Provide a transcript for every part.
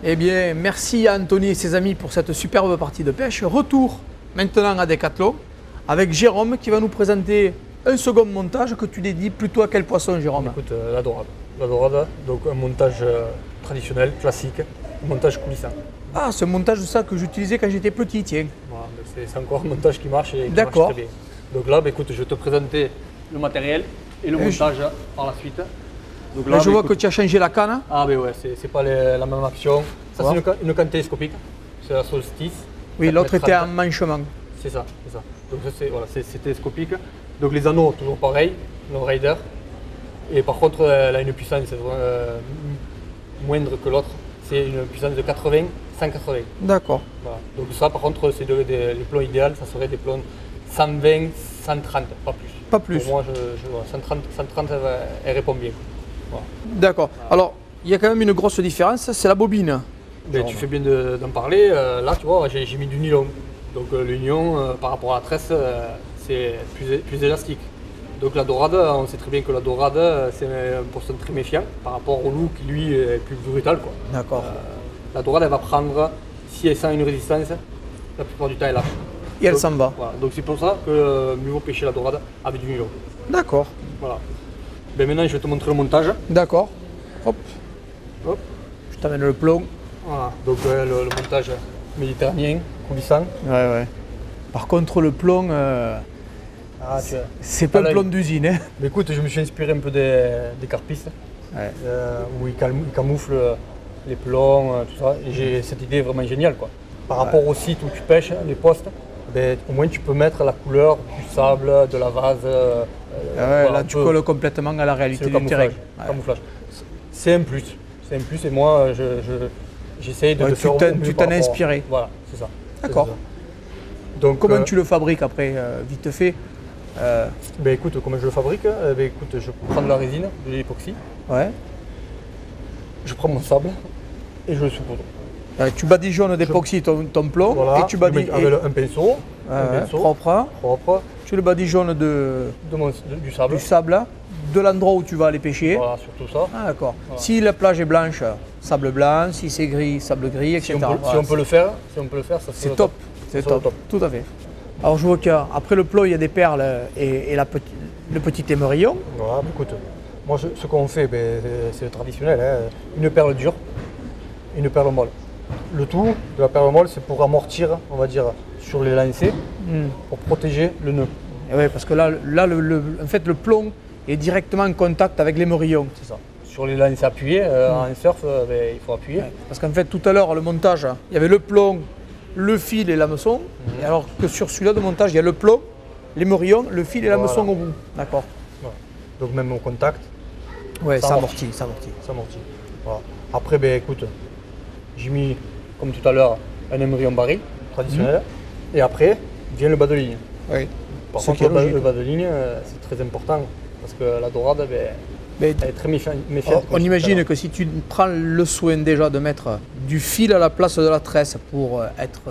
Eh bien, merci à Anthony et ses amis pour cette superbe partie de pêche. Retour maintenant à Decathlon avec Jérôme qui va nous présenter un second montage que tu dédies plutôt à quel poisson, Jérôme? Écoute, la dorade. La dorade, donc un montage traditionnel, classique, un montage coulissant. Ah, c'est un montage de ça que j'utilisais quand j'étais petit, tiens. Voilà, c'est encore un montage qui marche et qui marche D'accord. très bien. Donc là, écoute, je vais te présenter le matériel et le montage par la suite. Donc Là, je vois écoute, que tu as changé la canne. Ah ben ouais, c'est pas la même action. Ça Wow. c'est une canne télescopique, c'est la Solstice. Oui, 4 l'autre mètres était 30. en manchement. C'est ça, c'est ça. Donc ça c'est télescopique. Donc les anneaux, toujours pareil, le Raider. Et par contre, elle a une puissance moindre que l'autre. C'est une puissance de 80, 180. D'accord. Voilà. Donc ça par contre, c'est les plombs idéaux, ça serait des plombs 120, 130, pas plus. Pas plus. Pour moi, 130 elle répond bien. Voilà. D'accord. Alors, il y a quand même une grosse différence, c'est la bobine. Ben, tu fais bien d'en parler. Là, tu vois, j'ai mis du nylon. Donc le nylon, par rapport à la tresse, c'est plus élastique. Donc la dorade, on sait très bien que la dorade, c'est un poisson très méfiant par rapport au loup qui, lui, est plus brutal, quoi. D'accord. La dorade, elle va prendre, si elle sent une résistance, la plupart du temps, elle lâche. Et elle Donc, s'en va. Voilà. Donc c'est pour ça que mieux vaut pêcher la dorade avec du nylon. D'accord. Voilà. Ben, maintenant, je vais te montrer le montage. D'accord. Hop, Hop. je t'amène le plomb. Voilà. Donc le montage méditerranéen, coulissant. Ouais. Par contre, le plomb, Ah, tu vois. c'est pas Ah, là, le plomb d'usine. Hein. Mais écoute, je me suis inspiré un peu des carpistes, Ouais. où ils camouflent les plombs, tout ça. Et j'ai cette idée vraiment géniale, quoi. Par rapport au site où tu pêches, les postes, ben, au moins tu peux mettre la couleur du sable, de la vase. Voilà, Là, un tu peu. colles complètement à la C'est réalité le du terrain. camouflage. Ouais. Camouflage. C'est un plus. C'est un plus et moi, j'essaye de Ouais, le faire au tu mieux t'en par as rapport- inspiré. Voilà, c'est ça. D'accord. C'est ça. Donc, Comment tu le fabriques après, vite fait? Ben écoute, comment je le fabrique? Ben écoute, je prends de la résine, de l'époxy, Ouais. je prends mon sable et je le saupoudre. Tu badigeonnes d'époxy ton plomb Voilà, et tu je le mets badigeonnes avec un pinceau, propre. propre, Tu le badigeonnes du sable. du sable de l'endroit où tu vas aller pêcher. Voilà, surtout ça. Ah, d'accord. Voilà. Si la plage est blanche, sable blanc. Si c'est gris, sable gris, etc. Si on Voilà, peut le faire, ça c'est serait le top. C'est Ça serait top. Tout à fait. Alors je vois qu'après le plomb, il y a des perles et le petit émerillon. Voilà, ben écoute, moi ce qu'on fait, ben, c'est le traditionnel, hein. Une perle dure, une perle molle. Le tout de la perle molle, c'est pour amortir, on va dire, sur les lancers, pour protéger le nœud. Et ouais, parce que là en fait, le plomb est directement en contact avec l'émerillon. C'est ça. Sur les lancers appuyés, en surf, ben, il faut appuyer. Ouais. Parce qu'en fait, tout à l'heure, le montage, il y avait le plomb, le fil et l'hameçon. Et alors que sur celui-là de montage, il y a le plomb, l'émerillon, le fil et l'hameçon au bout. D'accord. Voilà. Donc même au contact, Ouais, Ça ça amortit. amortit, ça amortit. ça amortit. Voilà. Après, ben, écoute, j'ai mis, comme tout à l'heure, un émerillon baril traditionnel. Et après, vient le bas de ligne. Oui. Par Ce contre, qui est le bas, logique. le bas de ligne, c'est très important. Parce que la dorade, ben, Mais elle est très méfiante. alors, on imagine que si tu prends le soin déjà de mettre du fil à la place de la tresse pour être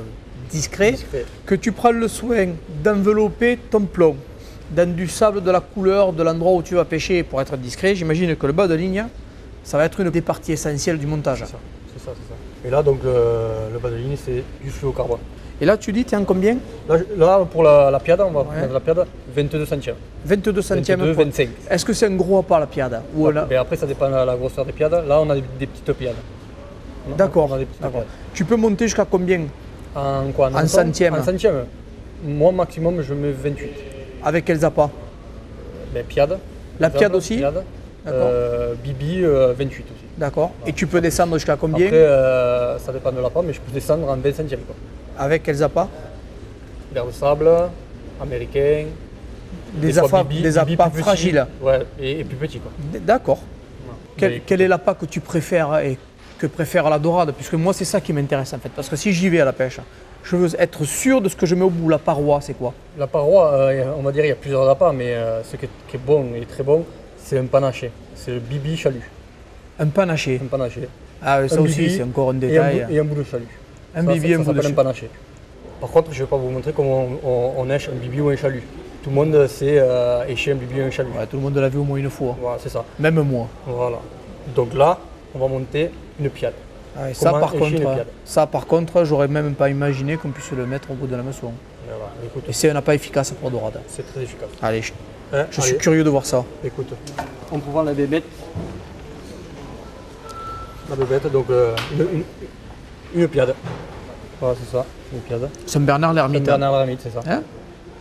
discret, que tu prends le soin d'envelopper ton plomb dans du sable de la couleur de l'endroit où tu vas pêcher pour être discret, j'imagine que le bas de ligne, ça va être une des parties essentielles du montage. C'est ça. Et là, donc, le bas de ligne, c'est du fluocarbone. Et là, tu dis, tu es en combien? Là, pour la piade, on va Ouais. prendre la piade 22 centièmes. 22 centièmes. 22, pour- 25. Est-ce que c'est un gros appât la piade? Ou là- Mais après, ça dépend de la grosseur des piades. Là, on a des petites piades. D'accord. On a des petites D'accord. piades. Tu peux monter jusqu'à combien? En quoi? En centièmes. En centièmes. Moi, maximum, je mets 28. Avec quels appâts? Ben, piade. La par piade exemple, aussi? Piade. D'accord. Bibi, 28 aussi. D'accord. Et tu peux descendre jusqu'à combien? Après, ça dépend de l'appât, mais je peux descendre en 20 centièmes. Quoi. Avec quels appâts? Vers le sable, américain. Des fois appâts, Bibi, des Bibi appâts plus petit. fragiles. Ouais, et plus petit. Quoi. D'accord. Mais- Quel est l'appât que tu préfères et que préfère la dorade? Puisque moi, c'est ça qui m'intéresse en fait. Parce que si j'y vais à la pêche, je veux être sûr de ce que je mets au bout. La paroi, c'est quoi? La paroi, on va dire il y a plusieurs appâts, mais ce qui est bon et très bon, c'est un panaché. C'est le bibi chalut. Un panaché. Un panaché. Ah, oui, ça Un aussi, bibi c'est encore un Et détail. et un bout de chalut. Un Ça, bibi, ça un bout de s'appelle chalut. un panaché. Par contre, je ne vais pas vous montrer comment on nèche un bibi ou un chalut. Tout le monde sait écher un bibi ou un chalut. Ouais, tout le monde l'a vu au moins une fois. Voilà, c'est ça. Même moi. Voilà. Donc là, on va monter une piade. Ah ouais, comment écher une piade. ça par contre, j'aurais même pas imaginé qu'on puisse le mettre au bout de l'hameçon. Voilà, écoute, Et c'est un appât efficace pour dorade. c'est très efficace. Allez, Hein, je suis allez, curieux de voir ça. écoute, on prend la bébête. La bébête, donc une piade. Voilà, c'est ça, une piade. Saint-Bernard l'ermite. Bernard l'ermite, c'est ça. Hein?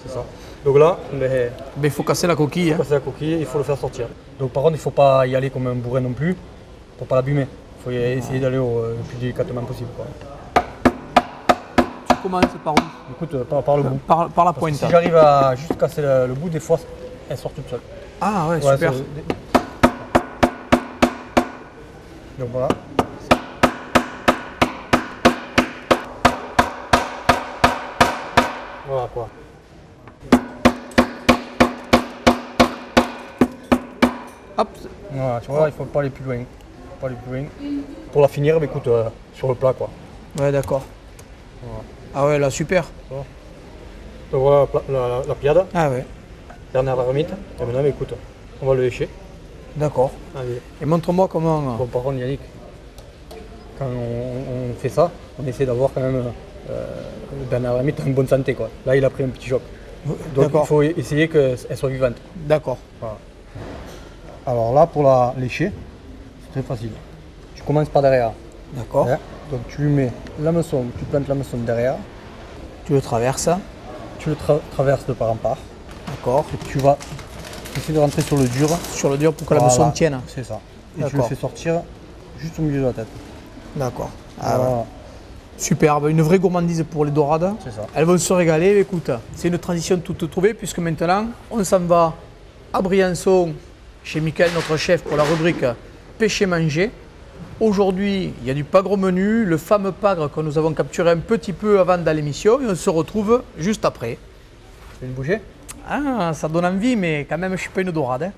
C'est ça. Donc là, Mais il faut casser la coquille. Hein. passer la coquille, il faut le faire sortir. Donc par contre, il ne faut pas y aller comme un bourrin non plus, pour pas l'abîmer. Il faut essayer d'aller le plus délicatement possible, quoi. Tu commences par où? Écoute, par le bout. Par la Parce que pointe. si j'arrive à juste casser le bout, des fois, elle sort toute seule. Ah ouais, Ouais, super. Donc voilà. Voilà quoi. Hop. Voilà, tu vois, il faut pas aller plus loin. Pas aller plus loin. Pour la finir, bah, écoute, sur le plat quoi. Ouais, d'accord. Voilà. Ah ouais, là, super. Donc voilà la piade, Ah ouais, dernière l'ermite. Et maintenant, bah, écoute, on va le lécher. d'accord. Allez. Et montre-moi comment. Bon, par contre, Yannick, quand on fait ça, on essaie d'avoir quand même le dernier l'ermite en bonne santé quoi. Là, il a pris un petit choc. Donc il D'accord. faut essayer qu'elle soit vivante. D'accord. Voilà. Alors là, pour la lécher, c'est très facile. Tu commences par derrière. D'accord. Hein. Donc tu lui mets l'hameçon, tu plantes l'hameçon derrière, Tu le traverses. tu le traverses de part en part, D'accord. et tu vas essayer de rentrer sur le dur. Sur le dur pour que la Voilà. moisson tienne. C'est ça. Et tu le D'accord. fais sortir juste au milieu de la tête. D'accord. Ah ouais. Voilà. Superbe, une vraie gourmandise pour les dorades. C'est ça. Elles vont se régaler. Écoute, c'est une transition toute trouvée puisque maintenant, on s'en va à Briançon chez Michael, notre chef, pour la rubrique pêcher-manger. Aujourd'hui, il y a du pagre au menu, le fameux pagre que nous avons capturé un petit peu avant dans l'émission et on se retrouve juste après. Tu veux une bouchée? Ah, ça donne envie, mais quand même, je ne suis pas une dorade. Hein.